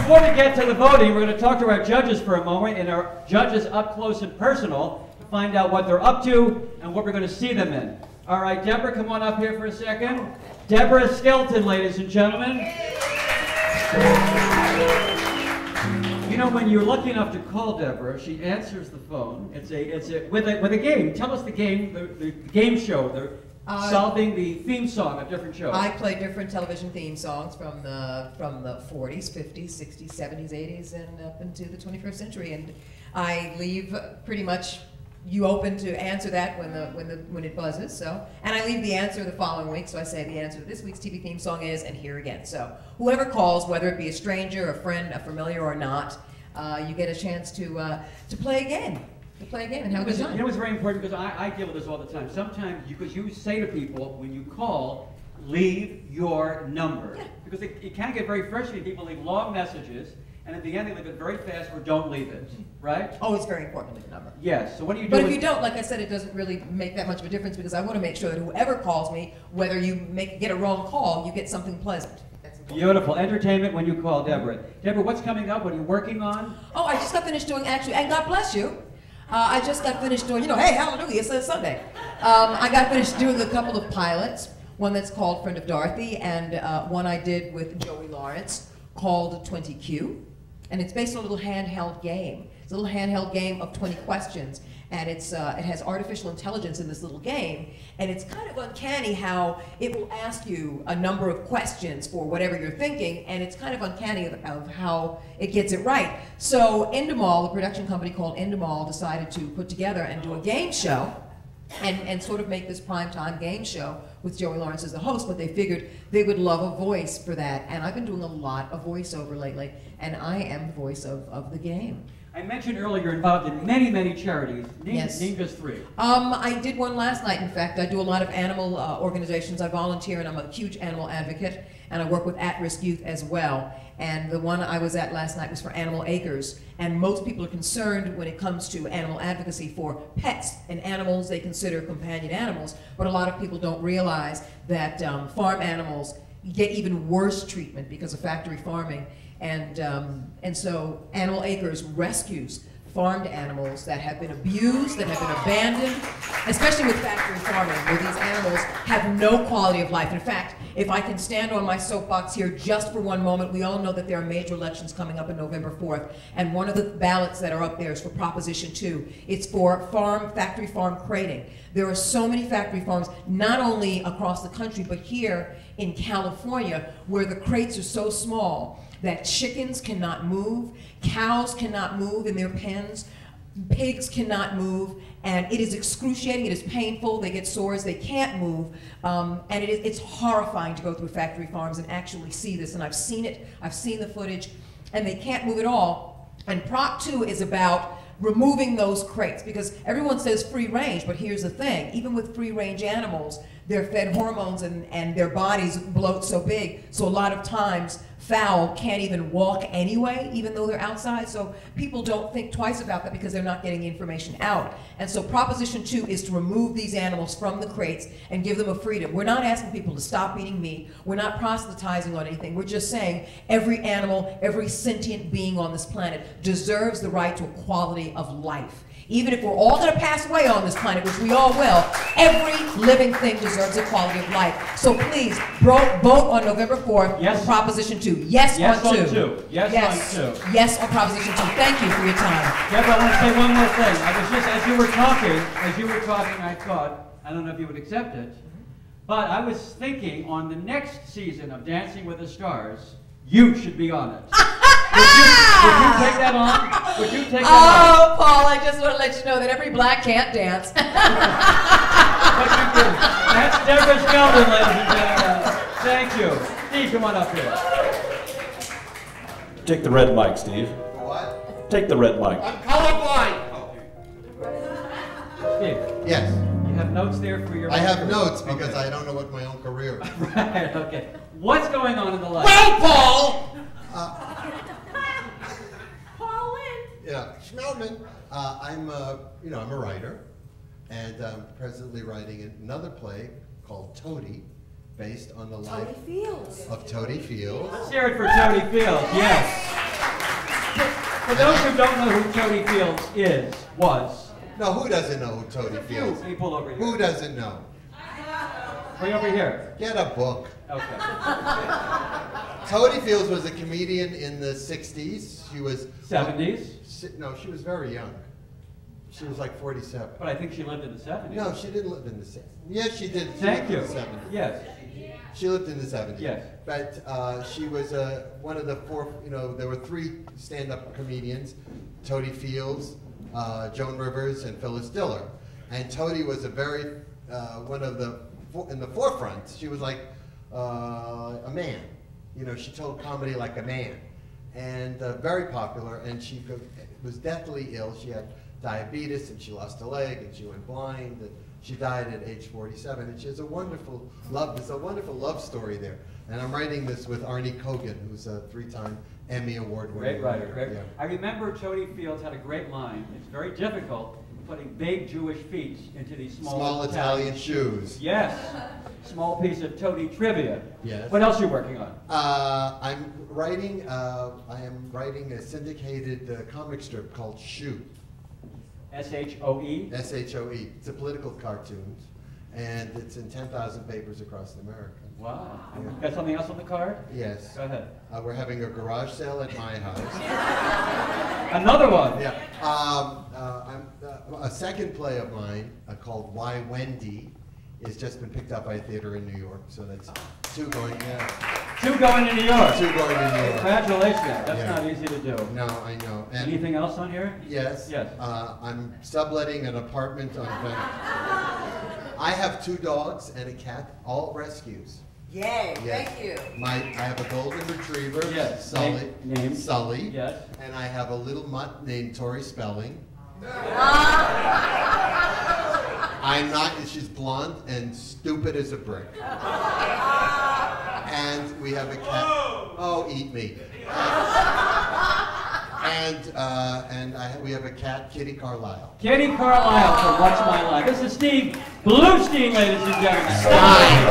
before we get to the voting, we're going to talk to our judges for a moment, and our judges up close and personal to find out what they're up to and what we're going to see them in. All right, Deborah, come on up here for a second. Deborah Skelton, ladies and gentlemen. You know, when you're lucky enough to call Deborah, she answers the phone. It's with a game. Tell us the game, the game show. Solving the theme song of different shows. I play different television theme songs from the 40s, 50s, 60s, 70s, 80s, and up into the 21st century. And I leave pretty much you open to answer that when it buzzes. So, and I leave the answer the following week. So I say the answer to this week's TV theme song is, and here again. So whoever calls, whether it be a stranger, a friend, a familiar, or not, you get a chance to play a game. To play a game and have a good time. You know what's very important, because I deal with this all the time. Sometimes, because you say to people, when you call, leave your number. Yeah. Because it can get very frustrating. People leave long messages, and at the end they leave it very fast or don't leave it, right? Oh, it's very important to leave a number. Yes, so what do you do? But if you don't, like I said, it doesn't really make that much of a difference, because I want to make sure that whoever calls me, whether you get a wrong call, you get something pleasant. Beautiful. Entertainment when you call Deborah. Deborah, what's coming up? What are you working on? Oh, I just got finished doing, actually, and God bless you, I just got finished doing, hey, hallelujah, it's Sunday. I got finished doing a couple of pilots, one that's called Friend of Dorothy, and one I did with Joey Lawrence called 20Q. And it's based on a little handheld game. It's a little handheld game of 20 questions. And it has artificial intelligence in this little game. And it's kind of uncanny how it will ask you a number of questions for whatever you're thinking, and it's kind of uncanny of how it gets it right. So Endemol, a production company called Endemol, decided to put together and do a game show and sort of make this primetime game show with Joey Lawrence as the host, but they figured they would love a voice for that. And I've been doing a lot of voiceover lately, and I am the voice of the game. I mentioned earlier you're involved in many, many charities. Name just three. I did one last night, in fact. I do a lot of animal organizations. I volunteer, and I'm a huge animal advocate, and I work with at-risk youth as well. And the one I was at last night was for Animal Acres. And most people are concerned when it comes to animal advocacy for pets and animals they consider companion animals, but a lot of people don't realize that farm animals get even worse treatment because of factory farming. And so Animal Acres rescues farmed animals that have been abused, that have been abandoned, especially with factory farming, where these animals have no quality of life. In fact, if I can stand on my soapbox here just for one moment, we all know that there are major elections coming up on November 4th, and one of the ballots that are up there is for Proposition 2. It's for factory farm crating. There are so many factory farms, not only across the country, but here in California, where the crates are so small that chickens cannot move, cows cannot move in their pens, pigs cannot move, and it is excruciating, it is painful, they get sores, they can't move, and it's horrifying to go through factory farms and actually see this, and I've seen it, I've seen the footage, and they can't move at all. And Prop 2 is about removing those crates, because everyone says free range, but here's the thing, even with free range animals, they're fed hormones and their bodies bloat so big, so a lot of times fowl can't even walk anyway, even though they're outside. So people don't think twice about that because they're not getting information out. And so Proposition 2 is to remove these animals from the crates and give them a freedom. We're not asking people to stop eating meat. We're not proselytizing on anything. We're just saying every animal, every sentient being on this planet deserves the right to a quality of life. Even if we're all going to pass away on this planet, which we all will, every living thing deserves a quality of life. So please, vote on November 4th on Proposition 2. Yes on 2. Yes on 2. Yes on Proposition 2. Thank you for your time. Deborah, I want to say one more thing. I was just, as you were talking, I thought, I don't know if you would accept it, but I was thinking on the next season of Dancing with the Stars, you should be on it. Would you take that on? Would you take that on? Oh, Paul, I just want to let you know that every black can't dance. But you do. That's Deborah Skelton, ladies and gentlemen. Thank you. Steve, come on up here. Take the red mic, Steve. What? Take the red mic. I'm colorblind. Steve. Yes. You have notes there for your... I have notes because I don't know what my own career is. Right, okay. What's going on in the life? Well, Paul! Yeah, Schmelman. I'm a writer, and I'm presently writing another play called Toady, based on the life of Toady Fields. Let's hear it for Toady Fields, yes. For those who don't know who Toady Fields was. No, who doesn't know who Toady Fields is? People over here. Who doesn't know? Way over here. Get a book. Okay. Toady Fields was a comedian in the 60s. She was... 70s? No, she was very young. She was like 47. But I think she lived in the 70s. No, she didn't live in the 60s. Yes, she did. Thank you. In the 70s. Yes. She lived in the 70s. Yes. But she was one of the four, there were three stand-up comedians, Toady Fields, Joan Rivers, and Phyllis Diller. And Toady was a very, in the forefront. She was like a man. She told comedy like a man. And very popular, and she was deathly ill. She had diabetes, and she lost a leg, and she went blind, and she died at age 47. And she has a wonderful love story there. And I'm writing this with Arnie Kogan, who's a 3-time Emmy Award winner. Great writer, great. Yeah. I remember Toady Fields had a great line. It's very difficult putting big Jewish feet into these small Italian shoes. Yes. Small piece of Toady trivia. Yes. What else are you working on? I am writing a syndicated comic strip called Shoe. S-H-O-E? S-H-O-E. It's a political cartoon, and it's in 10,000 papers across America. Wow. Yeah. Got something else on the card? Yes. Go ahead. We're having a garage sale at my house. Another one? Yeah. A second play of mine called Why Wendy has just been picked up by a theater in New York. So that's two going, Two going to New York. Two going to New York. Congratulations. That's not easy to do. No, I know. And anything else on here? Yes. Yes. I'm subletting an apartment on I have 2 dogs and a cat, all rescues. Yay, Yes. thank you. I have a golden retriever, Yes. Sully. Name? Sully. Yes. And I have a little mutt named Tori Spelling. I'm not, she's blonde and stupid as a brick. And we have a cat. Oh, eat me. We have a cat, Kitty Carlisle. Kitty Carlisle from What's My Life. This is Steve Bluestein, ladies and gentlemen. Stein.